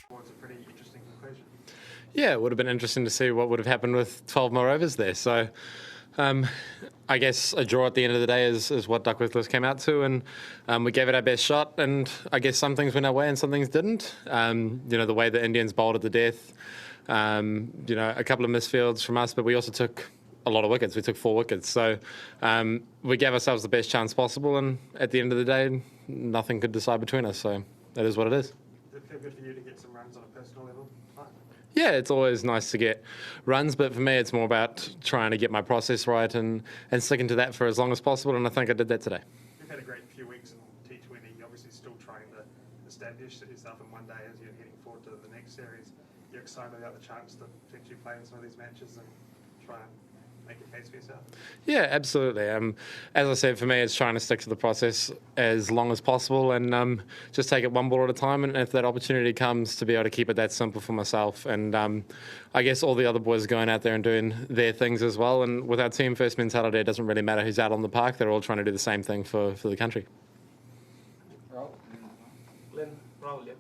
Well, it's a pretty interesting conclusion. Yeah, it would have been interesting to see what would have happened with 12 more overs there. So I guess a draw at the end of the day is what Duckworth Lewis came out to, and we gave it our best shot, and I guess some things went our way and some things didn't. The way the Indians bowled at the death, a couple of misfields from us, but we also took a lot of wickets. We took 4 wickets. So we gave ourselves the best chance possible, and at the end of the day, nothing could decide between us. So that is what it is. Does it feel good for you to get some runs on a personal level? Yeah, it's always nice to get runs, but for me, it's more about trying to get my process right and sticking to that for as long as possible, and I think I did that today. You've had a great few weeks in T20. You're obviously still trying to establish yourself in one day as you're heading forward to the next series. You're excited about the chance to potentially play in some of these matches and try and make a case for yourself? Yeah, absolutely. As I said, for me, it's trying to stick to the process as long as possible and just take it one ball at a time. And if that opportunity comes, to be able to keep it that simple for myself. And I guess all the other boys are going out there and doing their things as well. And with our team first mentality, it doesn't really matter who's out on the park. They're all trying to do the same thing for the country. Rahul, yeah.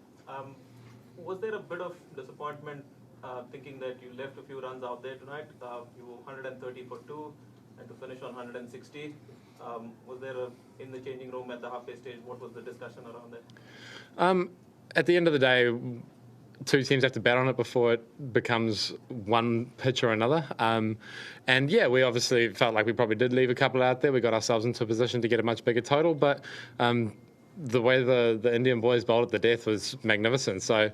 Was there a bit of disappointment thinking that you left a few runs out there tonight? You were 130 for 2 and to finish on 160. Was there in the changing room at the halfway stage, what was the discussion around that? At the end of the day, 2 teams have to bat on it before it becomes one pitch or another. And yeah, we obviously felt like we probably did leave a couple out there. We got ourselves into a position to get a much bigger total, but the way the Indian boys bowled at the death was magnificent. So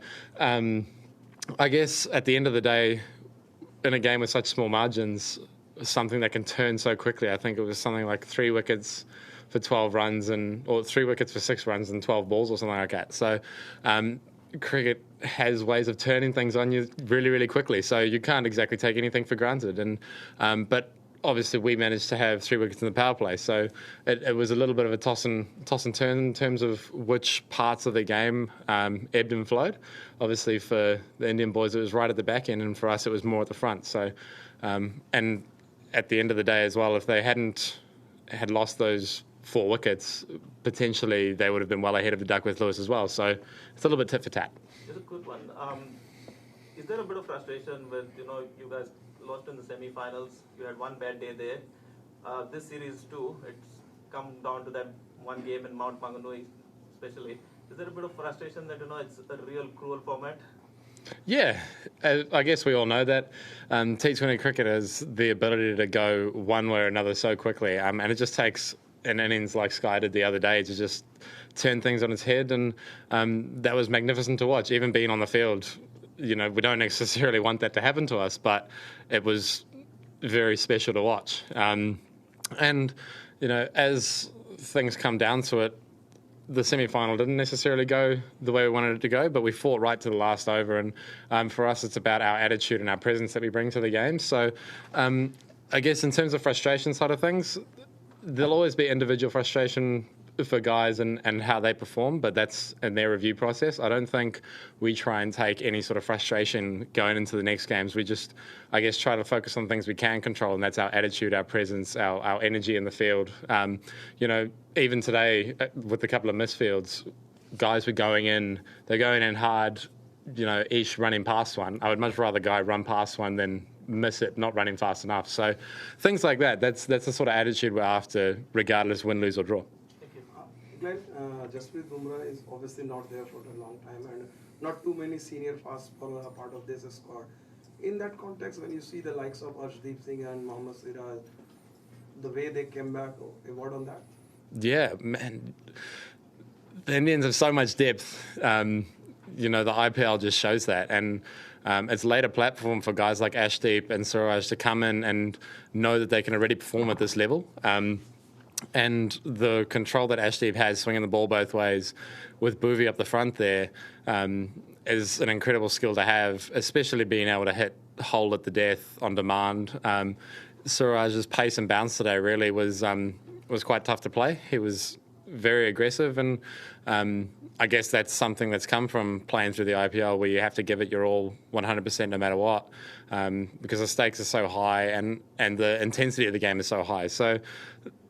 I guess at the end of the day, in a game with such small margins, something that can turn so quickly, I think it was something like 3 wickets for 12 runs or 3 wickets for 6 runs and 12 balls or something like that. So cricket has ways of turning things on you really, really quickly. So you can't exactly take anything for granted. And but obviously we managed to have 3 wickets in the power play. So it was a little bit of a toss and turn in terms of which parts of the game ebbed and flowed. Obviously for the Indian boys, it was right at the back end, and for us, it was more at the front. So and at the end of the day as well, if they hadn't had lost those 4 wickets, potentially they would have been well ahead of the Duckworth Lewis as well. So it's a little bit tit for tat. Just a quick one. Is there a bit of frustration with, you guys lost in the semi-finals, you had one bad day there. This series too, it's come down to that one game in Mount Maunganui especially. Is there a bit of frustration that, it's a real cruel format? Yeah, I guess we all know that. T20 cricket has the ability to go one way or another so quickly, and it just takes an innings like Sky did the other day to just turn things on its head, and that was magnificent to watch. Even being on the field, we don't necessarily want that to happen to us, but it was very special to watch. And as things come down to it, the semi-final didn't necessarily go the way we wanted it to go, but we fought right to the last over. And for us, it's about our attitude and our presence that we bring to the game. So I guess in terms of frustration side of things, there'll always be individual frustration for guys and how they perform, but that's in their review process. I don't think we try and take any sort of frustration going into the next games. We just, I guess, try to focus on things we can control, and that's our attitude, our presence, our energy in the field. Even today with a couple of misfields, guys were going in hard, each running past one. I would much rather a guy run past one than miss it, not running fast enough. So things like that, that's the sort of attitude we're after, regardless win, lose or draw. Glenn, Jasprit Bumrah is obviously not there for a long time, and not too many senior fast bowlers are part of this squad. In that context, when you see the likes of Arshdeep Singh and Mohammad Siraj, the way they came back, a word on that? Yeah, man. The Indians have so much depth. The IPL just shows that. And it's laid a platform for guys like Ashdeep and Siraj to come in and know that they can already perform at this level. And the control that Ashdeep has, swinging the ball both ways, with Bhuvi up the front there, is an incredible skill to have, especially being able to hit hole at the death on demand. Siraj's pace and bounce today really was quite tough to play. He was very aggressive, and I guess that's something that's come from playing through the IPL, where you have to give it your all 100% no matter what, because the stakes are so high and the intensity of the game is so high. So,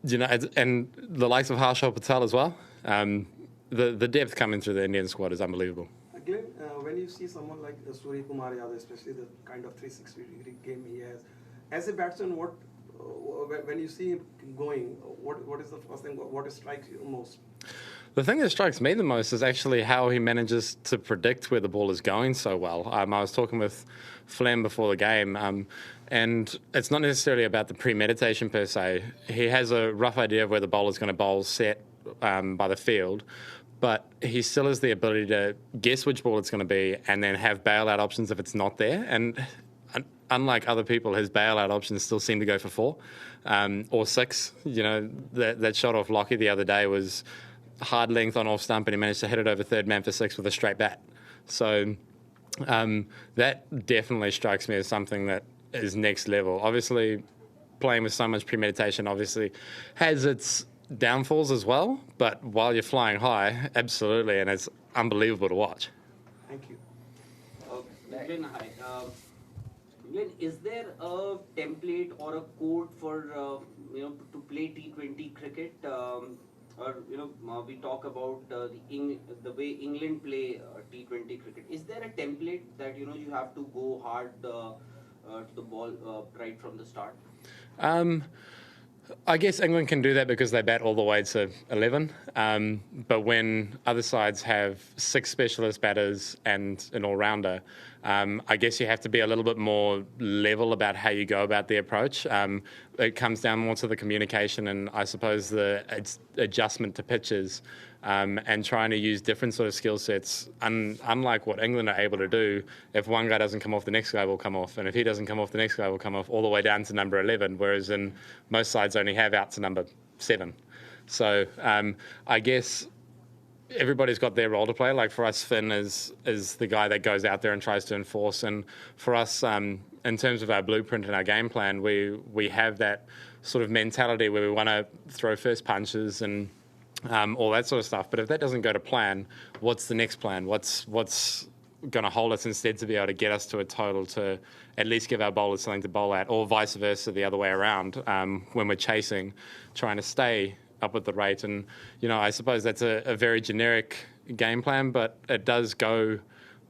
and the likes of Harshal Patel as well, the depth coming through the Indian squad is unbelievable. Glenn, when you see someone like Surya Kumar Yadav, especially the kind of 360-degree game he has, as a batsman, when you see him going, what is the first thing? What strikes you most? The thing that strikes me the most is actually how he manages to predict where the ball is going so well. I was talking with Flem before the game, and it's not necessarily about the premeditation per se. He has a rough idea of where the bowler's going to bowl set by the field, but he still has the ability to guess which ball it's going to be and then have bailout options if it's not there. And unlike other people, his bailout options still seem to go for 4 or 6. That shot off Lockie the other day was hard length on off stump, and he managed to hit it over third man for 6 with a straight bat. So that definitely strikes me as something that is next level. Obviously, playing with so much premeditation obviously has its downfalls as well, but while you're flying high, absolutely, and it's unbelievable to watch. Thank you. Glenn, hi. Glenn, is there a template or a code for to play T20 cricket? We talk about the way England play T20 cricket. Is there a template that you have to go hard to the ball right from the start? I guess England can do that because they bat all the way to 11. But when other sides have 6 specialist batters and an all-rounder, I guess you have to be a little bit more level about how you go about the approach. It comes down more to the communication and I suppose the adjustment to pitches and trying to use different sort of skill sets. Unlike what England are able to do, if one guy doesn't come off, the next guy will come off. And if he doesn't come off, the next guy will come off all the way down to number 11, whereas in most sides only have out to number 7. So I guess everybody's got their role to play. Like for us, Finn is the guy that goes out there and tries to enforce. And for us, in terms of our blueprint and our game plan, we have that sort of mentality where we want to throw first punches and all that sort of stuff. But if that doesn't go to plan, what's the next plan? What's going to hold us instead to be able to get us to a total to at least give our bowlers something to bowl at, or vice versa the other way around when we're chasing, trying to stay up at the rate. And, I suppose that's a very generic game plan, but it does go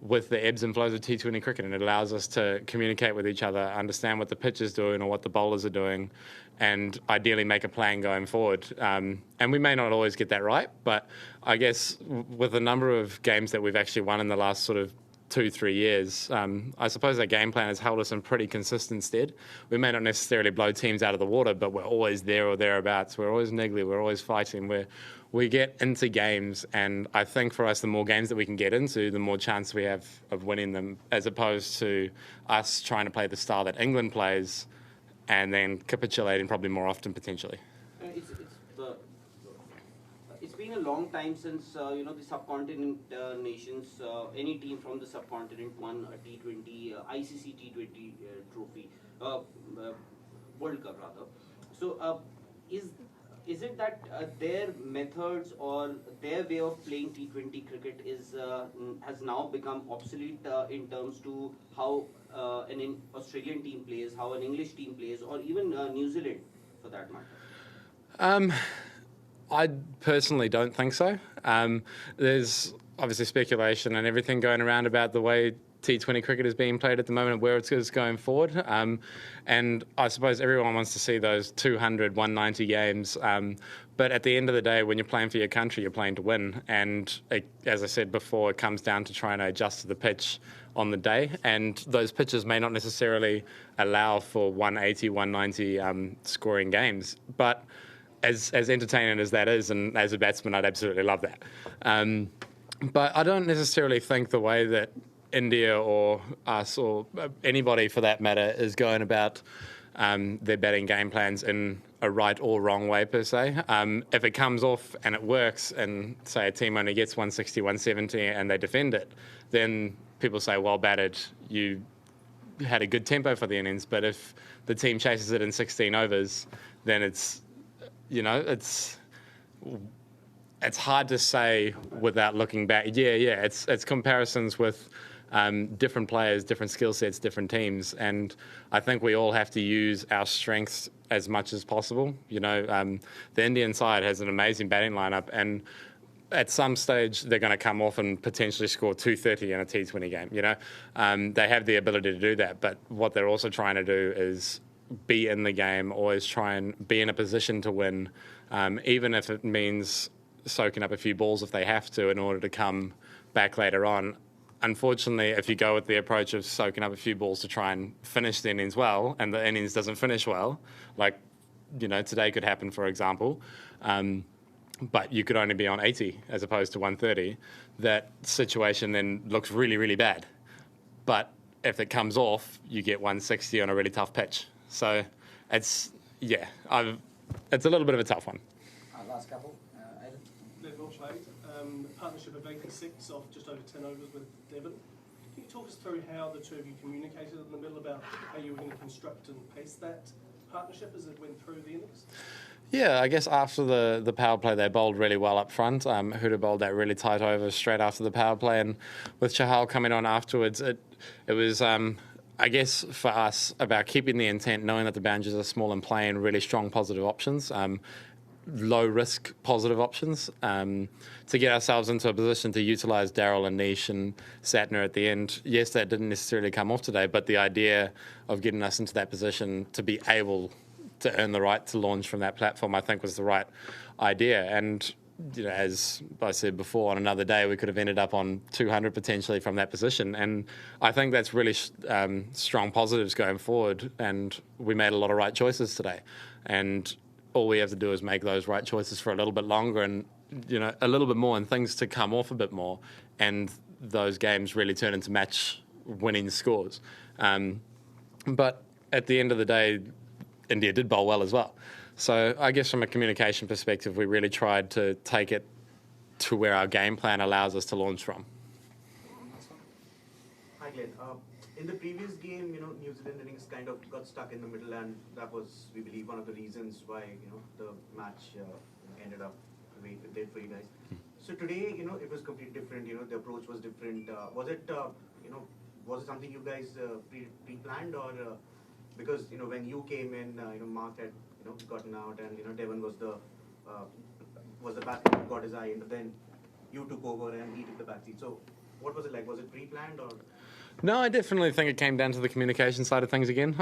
with the ebbs and flows of T20 cricket, and it allows us to communicate with each other, understand what the pitch is doing or what the bowlers are doing, and ideally make a plan going forward. And we may not always get that right, but I guess with the number of games that we've actually won in the last sort of 2-3 years, I suppose that game plan has held us in pretty consistent stead. We may not necessarily blow teams out of the water, but we're always there or thereabouts. We're always niggly, we're always fighting. We get into games, and I think for us, the more games that we can get into, the more chance we have of winning them, as opposed to us trying to play the style that England plays and then capitulating probably more often potentially. It's been a long time since the subcontinent nations, any team from the subcontinent won a T20 ICC T20 trophy, World Cup rather. So is it that their methods or their way of playing T20 cricket has now become obsolete in terms to how an Australian team plays, how an English team plays, or even New Zealand for that matter? I personally don't think so. There's obviously speculation and everything going around about the way T20 cricket is being played at the moment and where it's going forward. And I suppose everyone wants to see those 200, 190 games. But at the end of the day, when you're playing for your country, you're playing to win. And as I said before, it comes down to trying to adjust to the pitch on the day. And those pitches may not necessarily allow for 180, 190 scoring games. But as entertaining as that is, and as a batsman, I'd absolutely love that. But I don't necessarily think the way that India or us or anybody for that matter is going about their batting game plans in a right or wrong way per se. If it comes off and it works and say a team only gets 160, 170 and they defend it, then people say, well batted, you had a good tempo for the innings. But if the team chases it in 16 overs, then it's it's hard to say without looking back. Yeah, it's comparisons with different players, different skill sets, different teams, and I think we all have to use our strengths as much as possible. The Indian side has an amazing batting lineup, and at some stage they're going to come off and potentially score 230 in a T20 game. They have the ability to do that, but what they're also trying to do is be in the game, always try and be in a position to win, even if it means soaking up a few balls if they have to in order to come back later on. Unfortunately, if you go with the approach of soaking up a few balls to try and finish the innings well, and the innings doesn't finish well, like today could happen, for example, but you could only be on 80 as opposed to 130, that situation then looks really, really bad. But if it comes off, you get 160 on a really tough pitch. So it's a little bit of a tough one. Last couple, Aidan. Level trade, partnership of 86 off just over 10 overs with Devon. Can you talk us through how the two of you communicated in the middle about how you were going to construct and pace that partnership as it went through the innings? Yeah, I guess after the power play, they bowled really well up front. Huda bowled that really tight over straight after the power play, and with Chahal coming on afterwards, it was, I guess, for us about keeping the intent, knowing that the boundaries are small and playing really strong positive options, low risk positive options, to get ourselves into a position to utilise Daryl and Nish and Satner at the end. Yes, that didn't necessarily come off today, but the idea of getting us into that position to be able to earn the right to launch from that platform, I think, was the right idea. And as I said before, on another day we could have ended up on 200 potentially from that position, and I think that's really strong positives going forward, and we made a lot of right choices today, and all we have to do is make those right choices for a little bit longer and a little bit more, and things to come off a bit more, and those games really turn into match winning scores. But at the end of the day, India did bowl well as well. So I guess from a communication perspective, we really tried to take it to where our game plan allows us to launch from. Hi Glenn. In the previous game, New Zealand innings kind of got stuck in the middle, and that was, we believe, one of the reasons why the match ended up the way it did for you guys. So today, it was completely different. The approach was different. Was it something you guys pre-planned, or because when you came in, Mark had gotten out, and Devon was the batsman who got his eye, and then you took over and he took the backseat. So what was it like? Was it pre-planned, or? No, I definitely think it came down to the communication side of things again.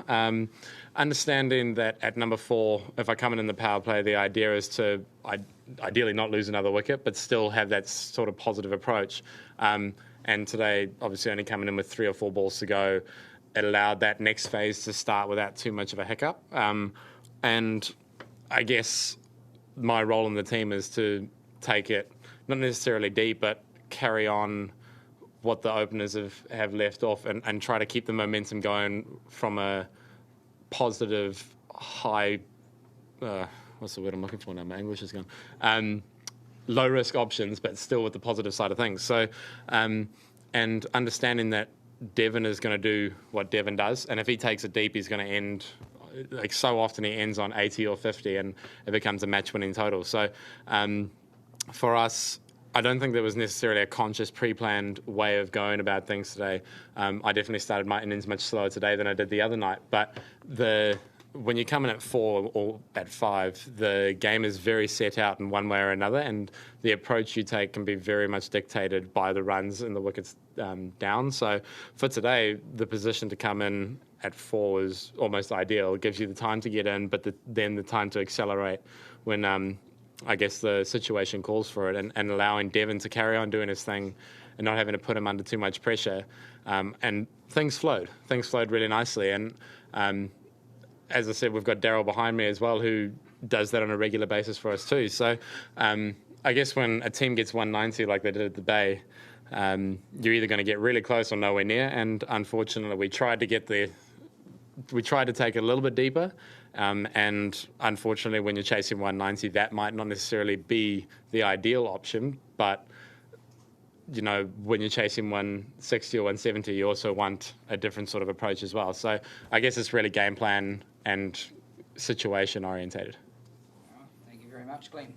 Understanding that at number 4, if I come in the power play, the idea is to ideally not lose another wicket, but still have that sort of positive approach. And today, obviously only coming in with 3 or 4 balls to go, it allowed that next phase to start without too much of a hiccup. And I guess my role in the team is to take it, not necessarily deep, but carry on what the openers have left off, and try to keep the momentum going from a positive, high, what's the word I'm looking for now? My English is gone. Low risk options, but still with the positive side of things. So, and understanding that Devon is going to do what Devon does, and if he takes it deep, he's going to end, like so often he ends on 80 or 50, and it becomes a match-winning total. So for us, I don't think there was necessarily a conscious, pre-planned way of going about things today. I definitely started my innings much slower today than I did the other night, but when you come in at 4 or at 5, the game is very set out in one way or another, and the approach you take can be very much dictated by the runs and the wickets down. So for today, the position to come in at 4 is almost ideal. It gives you the time to get in, but then the time to accelerate when I guess the situation calls for it, and allowing Devon to carry on doing his thing and not having to put him under too much pressure. And things flowed. Things flowed really nicely. And as I said, we've got Daryl behind me as well, who does that on a regular basis for us too. So I guess when a team gets 190 like they did at the Bay, you're either going to get really close or nowhere near. And unfortunately, we tried to take it a little bit deeper. And unfortunately, when you're chasing 190, that might not necessarily be the ideal option. But, when you're chasing 160 or 170, you also want a different sort of approach as well. So I guess it's really game plan and situation orientated. Thank you very much, Glenn.